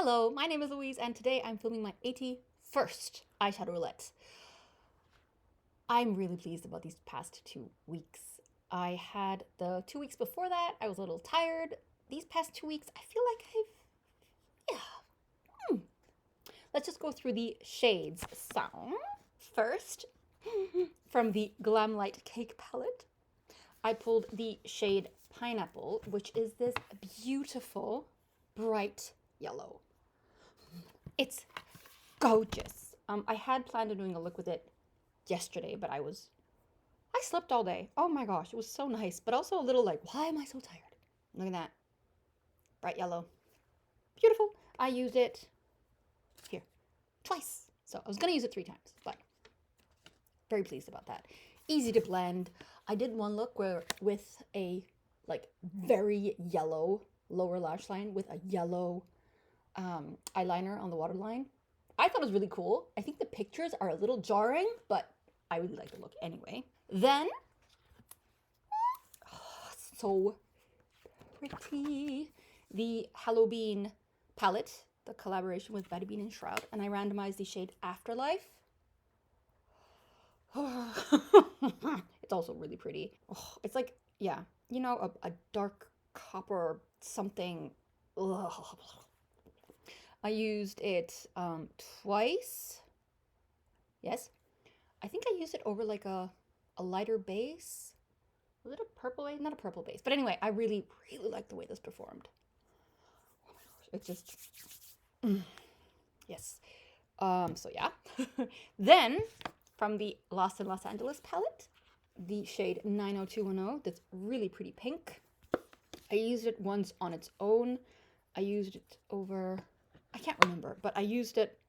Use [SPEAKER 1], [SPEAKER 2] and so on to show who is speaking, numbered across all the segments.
[SPEAKER 1] Hello, my name is Louise and today I'm filming my 81st eyeshadow roulette. I'm really pleased about these past 2 weeks. I had the 2 weeks before that, I was a little tired. These past 2 weeks, I feel like Let's just go through the shades. So, first, from the Glamlight Cake palette, I pulled the shade Pineapple, which is this beautiful, bright yellow. It's gorgeous. I had planned on doing a look with it yesterday, but I slept all day. Oh my gosh, it was so nice, but also a little like, why am I so tired? Look at that. Bright yellow. Beautiful. I used it here twice. So I was going to use it 3 times, but very pleased about that. Easy to blend. I did one look where with a like very yellow lower lash line with a yellow eyeliner on the waterline. I thought it was really cool. I think the pictures are a little jarring, but I really like the look anyway. Then, so pretty, the Halloween palette, the collaboration with BattyBean and Shroud, and I randomized the shade Afterlife. It's also really pretty. Oh, it's like, yeah, you know, a dark copper something. Ugh. I used it twice. Yes. I think I used it over like a lighter base. Was it a purple base? Not a purple base. But anyway, I really, really like the way this performed. Oh my gosh. It's just... Yes. So yeah. Then, from the Lost in Los Angeles palette, the shade 90210, that's really pretty pink. I used it once on its own. I used it over... I can't remember, but I used it,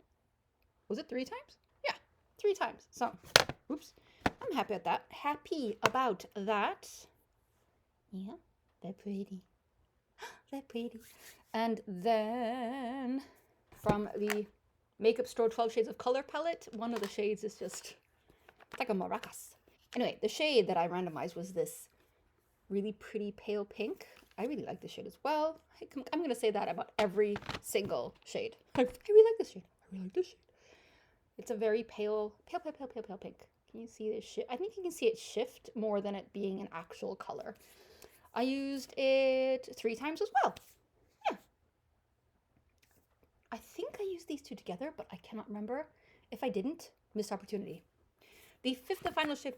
[SPEAKER 1] was it 3 times? Yeah, 3 times. So, oops, I'm happy about that. Yeah, they're pretty. They're pretty. And then from the Makeup Store 12 Shades of Color palette, one of the shades is just, it's like a maracas. Anyway, the shade that I randomized was this really pretty pale pink. I really like this shade as well. I'm going to say that about every single shade. I really like this shade. I really like this shade. It's a very pale pink. Can you see this shit? I think you can see it shift more than it being an actual color. I used it 3 times as well. Yeah. I think I used these 2 together, but I cannot remember. If I didn't, missed opportunity. The 5th and final shade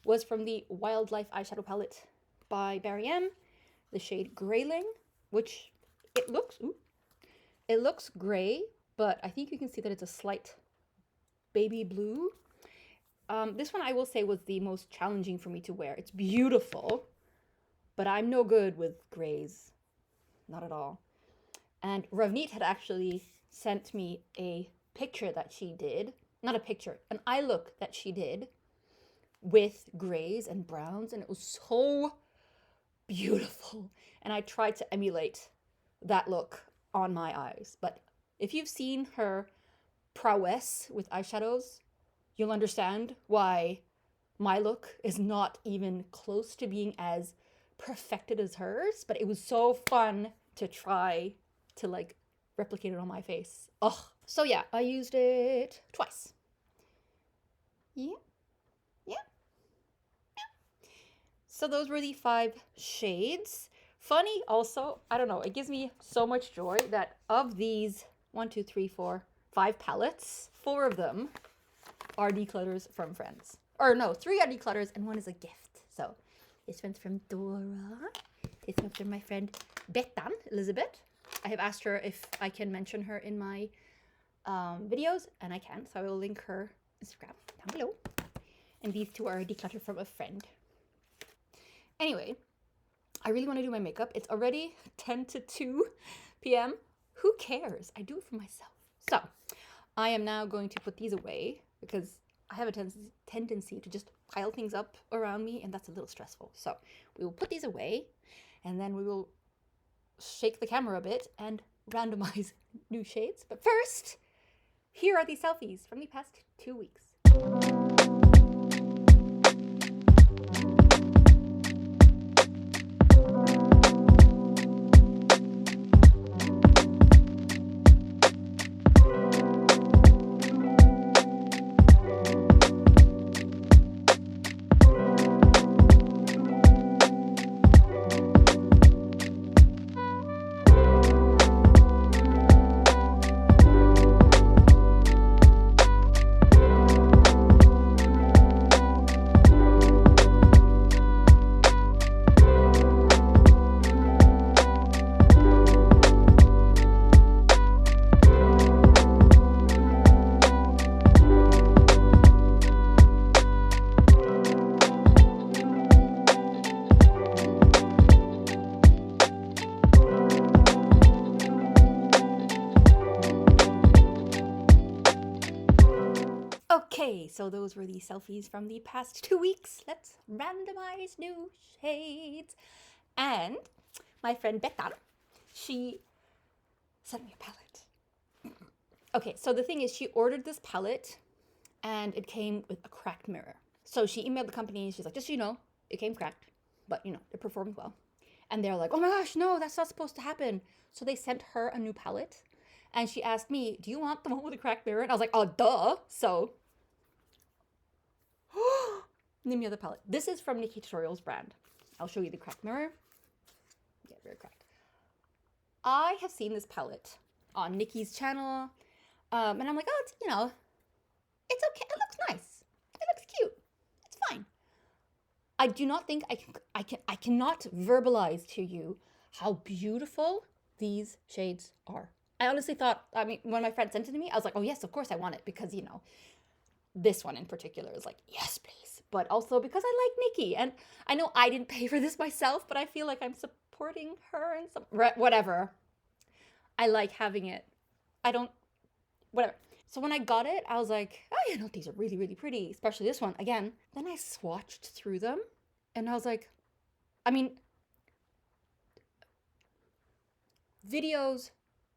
[SPEAKER 1] was from the Wildlife eyeshadow palette by Barry M. The shade Grayling, which it looks gray, but I think you can see that it's a slight baby blue. This one I will say was the most challenging for me to wear. It's beautiful, but I'm no good with grays, not at all. And Ravneet had actually sent me a picture that she did, not a picture, an eye look that she did with grays and browns, and it was so beautiful. And I tried to emulate that look on my eyes. But if you've seen her prowess with eyeshadows, you'll understand why my look is not even close to being as perfected as hers. But it was so fun to try to like replicate it on my face. Oh, so yeah, I used it twice. Yeah. So those were the 5 shades. Funny also, I don't know, it gives me so much joy that of these 1, 2, 3, 4, 5 palettes, 4 of them are declutters from friends. Or no, 3 are declutters and 1 is a gift. So this one's from Dora. This one's from my friend Bettan, Elizabeth. I have asked her if I can mention her in my videos, and I can. So I will link her Instagram down below. And these 2 are a declutter from a friend. Anyway, I really want to do my makeup. It's already 10 to 2 p.m. Who cares? I do it for myself. So I am now going to put these away because I have a tendency to just pile things up around me, and that's a little stressful. So we will put these away, and then we will shake the camera a bit and randomize new shades. But first, here are these selfies from the past 2 weeks. Okay, so those were the selfies from the past 2 weeks. Let's randomize new shades. And my friend Beta, she sent me a palette. Okay, so the thing is, she ordered this palette and it came with a cracked mirror. So she emailed the company. She's like, just so you know, it came cracked, but you know, it performed well. And they're like, oh my gosh, no, that's not supposed to happen. So they sent her a new palette. And she asked me, do you want the one with the cracked mirror? And I was like, oh, duh. So, name me other palette. This is from Nikki Tutorials brand. I'll show you the cracked mirror. Yeah, very cracked. I have seen this palette on Nikki's channel. And I'm like, oh, it's, you know, it's okay. It looks nice. It looks cute. It's fine. I do not think I cannot verbalize to you how beautiful these shades are. I honestly thought, I mean, when my friend sent it to me, I was like, oh yes, of course I want it, because, you know, this one in particular is like, yes, please. But also because I like Nikki, and I know I didn't pay for this myself, but I feel like I'm supporting her and some, whatever. I like having it. I don't, whatever. So when I got it, I was like, oh, you know, these are really, really pretty, especially this one. Again, then I swatched through them and I was like, I mean, videos,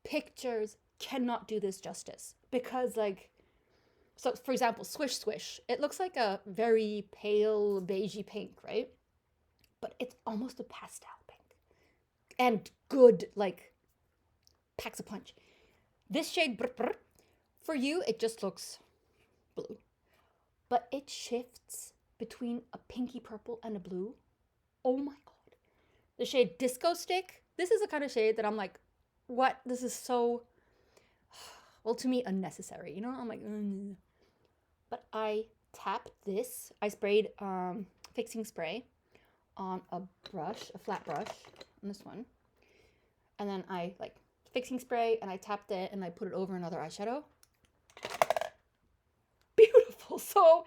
[SPEAKER 1] pictures cannot do this justice, because like, so for example, Swish Swish, it looks like a very pale beigey pink, right? But it's almost a pastel pink and good, like, packs a punch. This shade, for you, it just looks blue, but it shifts between a pinky purple and a blue. Oh my God. The shade Disco Stick, this is the kind of shade that I'm like, what? This is so, well, to me, unnecessary, you know? I'm like, But I tapped this. I sprayed fixing spray on a brush, a flat brush, on this one. And then I, like, fixing spray, and I tapped it, and I put it over another eyeshadow. Beautiful. So,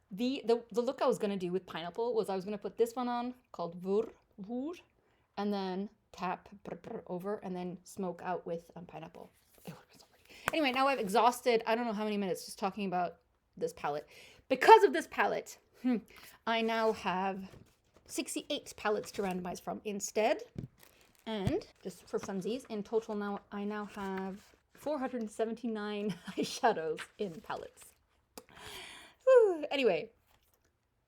[SPEAKER 1] The look I was going to do with pineapple was I was going to put this one on, called Vur, and then tap over, and then smoke out with pineapple. It would have been so pretty. Anyway, now I've exhausted, I don't know how many minutes just talking about this palette. Because of this palette, I now have 68 palettes to randomize from instead. And just for funsies, in total now, I now have 479 eyeshadows in palettes. Anyway,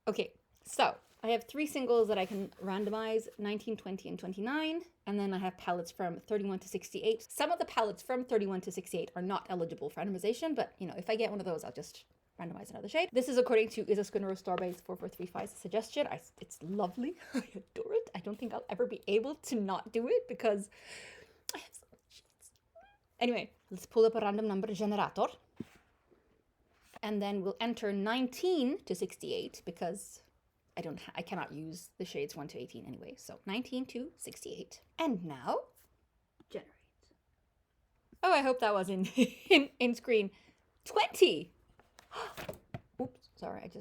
[SPEAKER 1] okay, so I have 3 singles that I can randomize, 19, 20, and 29, and then I have palettes from 31 to 68. Some of the palettes from 31 to 68 are not eligible for randomization, but, you know, if I get one of those, I'll just randomize another shade. This is according to Is a Skin or Starbase 4435's suggestion. It's lovely. I adore it. I don't think I'll ever be able to not do it, because I have so much shades. Anyway, let's pull up a random number generator. And then we'll enter 19 to 68, because I cannot use the shades 1 to 18 anyway. So 19 to 68. And now, generate. Oh, I hope that was in screen. 20. Oops, sorry,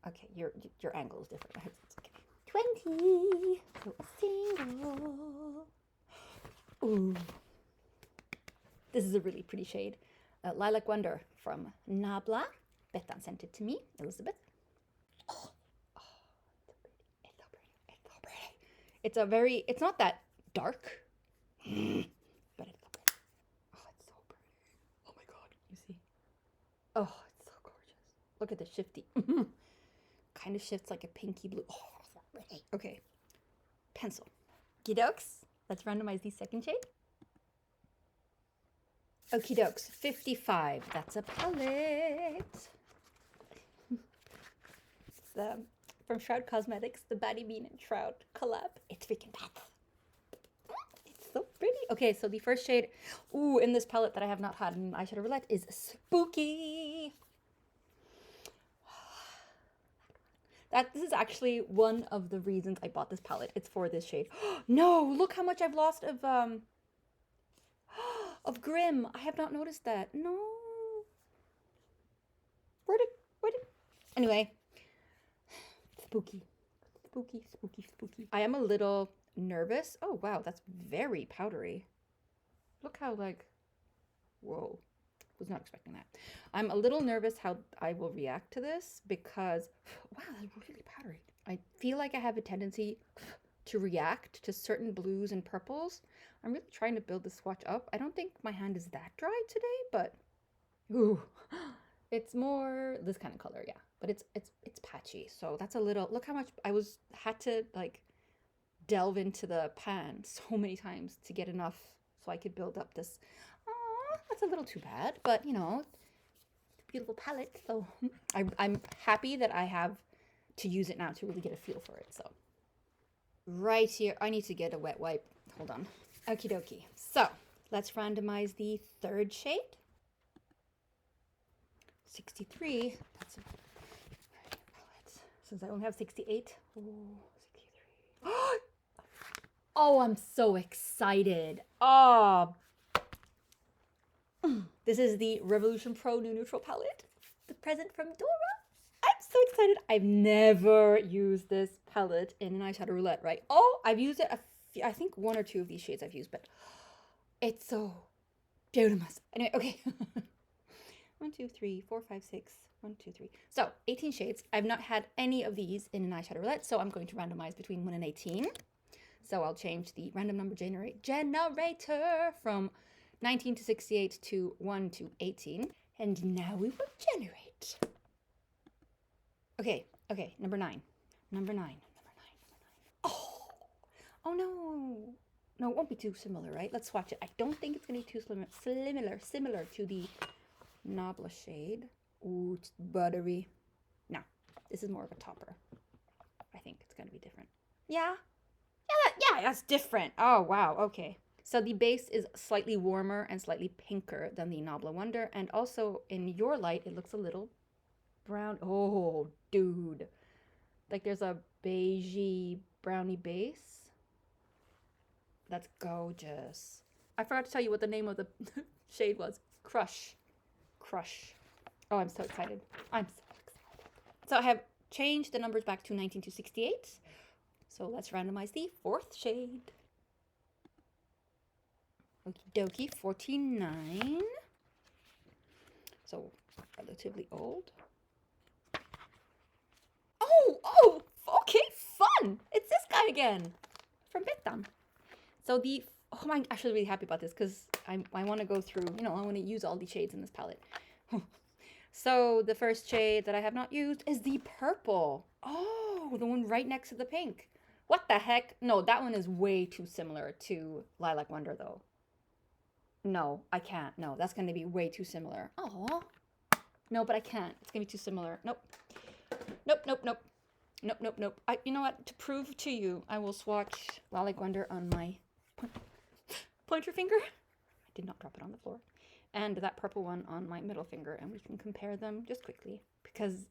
[SPEAKER 1] okay, your angle is different. I hope it's okay. 20. So a single. Ooh. This is a really pretty shade. Lilac Wonder from NABLA. Bettan sent it to me, Elizabeth. Oh, it's so pretty. It's so pretty. It's so pretty. It's not that dark, but it's so pretty. Oh, it's so pretty. Oh my God, you see? Oh, it's so gorgeous. Look at the shifty. Kind of shifts like a pinky blue. Oh, it's so pretty. Okay, pencil. Gidokes. Let's randomize the second shade. Okie dokes, 55. That's a palette. It's from Shroud Cosmetics, the BattyBean and Shroud collab. It's freaking bad. It's so pretty. Okay, so the first shade, in this palette that I have not had in Eyeshadow Roulette is Spooky. This is actually one of the reasons I bought this palette. It's for this shade. No, look how much I've lost of Grim. I have not noticed that. No. Where did anyway, spooky. I am a little nervous. Oh wow, that's very powdery. Look how, like, whoa. Was not expecting that. I'm a little nervous how I will react to this because, wow, that's really powdery. I feel like I have a tendency to react to certain blues and purples. I'm really trying to build the swatch up. I don't think my hand is that dry today, but ooh, it's more this kind of color, yeah. But it's patchy, so that's a little. Look how much I had to like delve into the pan so many times to get enough so I could build up this. That's a little too bad, but you know, beautiful palette. So I'm happy that I have to use it now to really get a feel for it. So right here, I need to get a wet wipe. Hold on. Okie dokie. So let's randomize the third shade. 63. That's a palette. Since I only have 68. Oh, 63. Oh, I'm so excited. Oh. This is the Revolution Pro New Neutral palette. The present from Dora. I'm so excited. I've never used this palette in an eyeshadow roulette, right? Oh, I've used it I think 1 or 2 of these shades I've used, but it's so beautiful. Anyway, okay. 1, 2, 3, 4, 5, 6. 1, 2, 3. So 18 shades. I've not had any of these in an eyeshadow roulette, so I'm going to randomize between 1 and 18. So I'll change the random number generator from 19 to 68 to 1 to 18. And now we will generate. Okay, number 9. Number 9. Oh no. No, it won't be too similar, right? Let's swatch it. I don't think it's going to be too similar to the NABLA shade. Ooh, it's buttery. No, this is more of a topper. I think it's going to be different. Yeah, that's different. Oh, wow, okay. So the base is slightly warmer and slightly pinker than the NABLA Wonder. And also in your light, it looks a little brown. Oh, dude. Like there's a beigey brownie base. That's gorgeous. I forgot to tell you what the name of the shade was. Crush. Oh, I'm so excited. So I have changed the numbers back to 19 to 68. So let's randomize the 4th shade. Okie dokie, 49. So relatively old. Oh, okay, fun. It's this guy again from Vietnam. So I'm actually really happy about this because I want to go through, I want to use all the shades in this palette. So the first shade that I have not used is the purple. Oh, the one right next to the pink. What the heck? No, that one is way too similar to Lilac Wonder though. No, I can't. No, that's going to be way too similar. Oh, no, but I can't. It's going to be too similar. Nope. You know what? To prove to you, I will swatch Lilac Wonder on my pointer finger. I did not drop it on the floor. And that purple one on my middle finger, and we can compare them just quickly because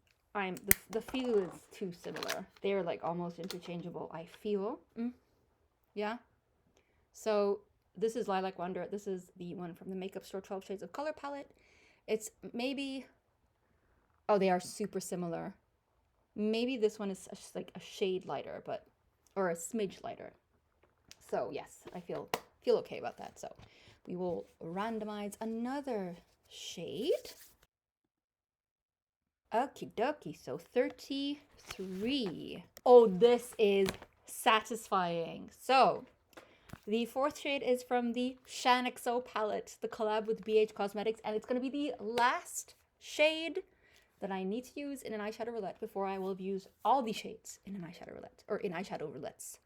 [SPEAKER 1] the feel is too similar. They're like almost interchangeable, I feel. Yeah. So this is Lilac Wonder. This is the one from the Makeup Store 12 Shades of Color palette. It's maybe, oh, they are super similar. Maybe this one is just like a shade lighter, or a smidge lighter. So yes, I feel okay about that. So we will randomize another shade. Okie dokie, so 33. Oh, this is satisfying. So the 4th shade is from the Shaaanxo palette, the collab with BH Cosmetics, and it's going to be the last shade that I need to use in an eyeshadow roulette before I will use all the shades in an eyeshadow roulette, or in eyeshadow roulettes.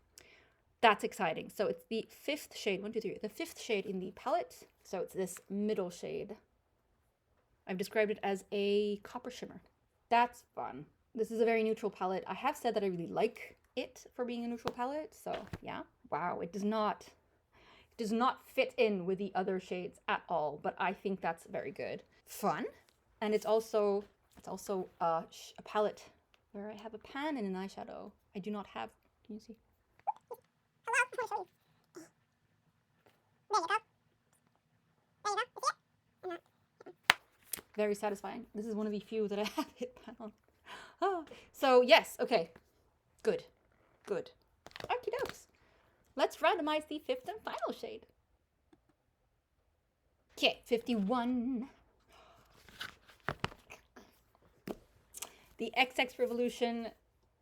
[SPEAKER 1] That's exciting. So it's the 5th shade, 1, 2, 3, the 5th shade in the palette. So it's this middle shade. I've described it as a copper shimmer. That's fun. This is a very neutral palette. I have said that I really like it for being a neutral palette. So yeah, wow, it does not fit in with the other shades at all, but I think that's very good. Fun. And it's also a palette where I have a pan and an eyeshadow. I do not have, can you see? Very satisfying. This is one of the few that I have hit pan on. Oh, so yes, okay. Good. Okie dokes. Let's randomize the 5th and final shade. Okay, 51. the XX Revolution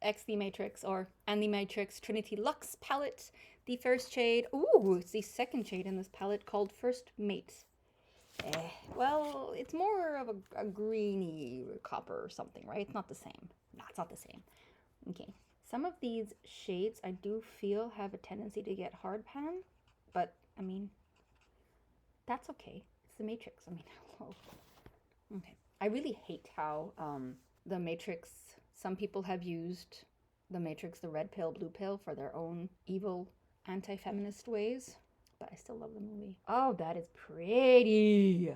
[SPEAKER 1] X the Matrix and the Matrix Trinity Luxx palette. The first shade, ooh, it's the second shade in this palette called First Mate. Well, it's more of a greeny copper or something, right? It's not the same. No, it's not the same. Okay, some of these shades I do feel have a tendency to get hard pan, but I mean, that's okay. It's the Matrix. I mean, hello. Okay. I really hate how the Matrix, some people have used the Matrix, the red pill, blue pill, for their own evil anti-feminist ways, but I still love the movie. Oh, that is pretty.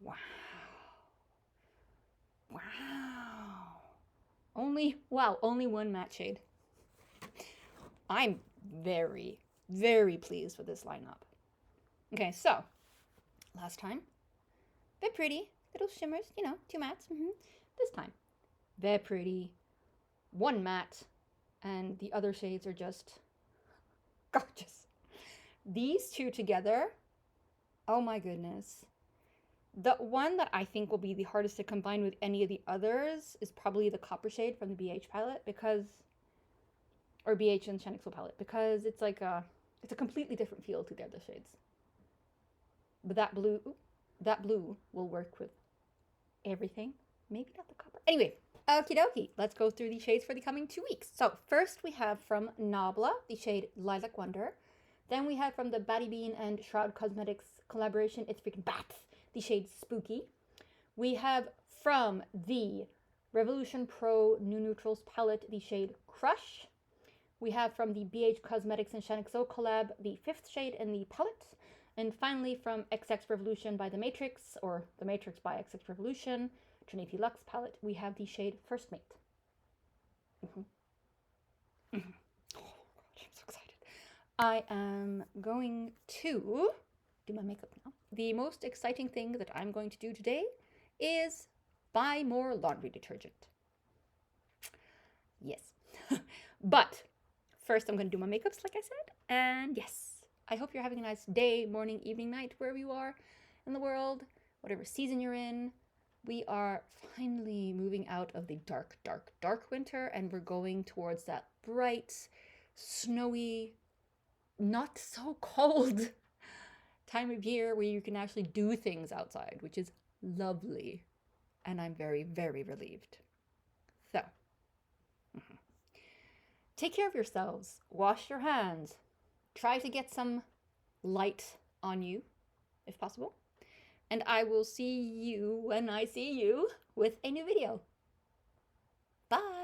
[SPEAKER 1] Wow. Wow. Only one matte shade. I'm very, very pleased with this lineup. Okay, so last time, bit pretty, little shimmers, you know, 2 mattes. This time, very pretty, 1 matte, and the other shades are just gorgeous. These two together, oh my goodness. The one that I think will be the hardest to combine with any of the others is probably the copper shade from the BH palette, or BH and Shaaanxo palette, because it's like it's a completely different feel to the other shades. But that blue will work with everything. Maybe not the copper. Anyway, okie dokie. Let's go through the shades for the coming 2 weeks. So first we have from NABLA, the shade Lilac Wonder. Then we have from the BattyBean and Shroud Cosmetics collaboration, It's Freakin' Bats, the shade Spooky. We have from the Revolution Pro New Neutrals palette, the shade Crush. We have from the BH Cosmetics and Shaaanxo collab, the 5th shade in the palette. And finally, from XX Revolution by The Matrix, or The Matrix by XX Revolution, Trinity Luxx palette, we have the shade First Mate. Oh God, I'm so excited. I am going to do my makeup now. The most exciting thing that I'm going to do today is buy more laundry detergent. Yes. But first I'm going to do my makeups, like I said, and yes. I hope you're having a nice day, morning, evening, night, wherever you are in the world, whatever season you're in. We are finally moving out of the dark, dark, dark winter, and we're going towards that bright, snowy, not so cold time of year where you can actually do things outside, which is lovely. And I'm very, very relieved. So, take care of yourselves. Wash your hands. Try to get some light on you, if possible. And I will see you when I see you with a new video. Bye!